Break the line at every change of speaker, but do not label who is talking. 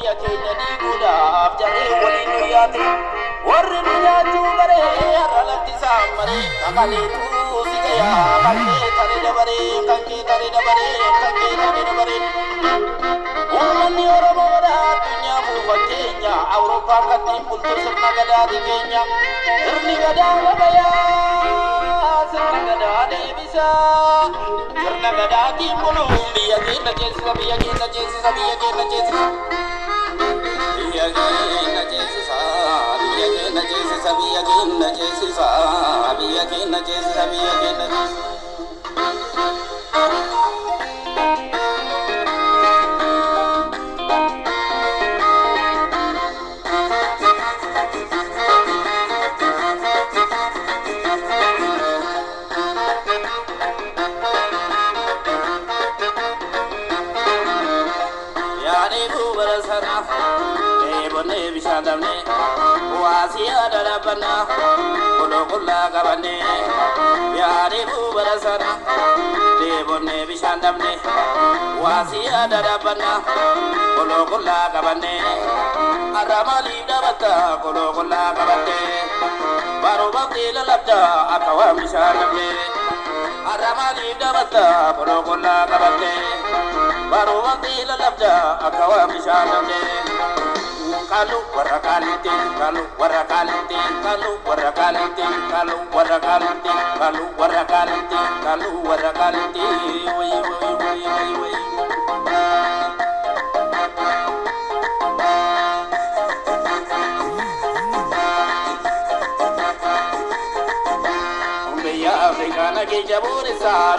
biyya keenya diiguudhaaf jaree waliin nu yaate warri nu nyaachuu baree har'a lafti isaan maree kakaleetu si gayaa kan kee tani dabaree kan kee tani dabaree kan kee tani dabaree uummanni Oromoodha addunyaa buufatteenya Awurooppaan kattiin bultu sirna gadaati keenya sirni gadaa gabayaa sirna gadaa deebisaa sirna gadaatiin buluun biyya keenya ceesisa biyya keenya ceesisa biyya keenya ceesisa biyya keenya ceesisa biyya keenya ceesisa biyya keenya ceesisa biyya keenya ceesisa biyya keenya ceesisa bonne bishandamne wasiya darabana kolo kulla kabane yare bubarasana de bonne bishandamne wasiya darabana kolo kulla kabane aramali dabata kolo kulla kabate baro bakti lalabda akawa bishandamne aramali dabata kolo kulla kabate baro bakti lalabda akawa bishandamne kalu warakalite kalu warakalite kalu warakalite kalu warakalite kalu warakalite kalu warakalite oy oy oy oy oy umbe ya africana ke jabore sa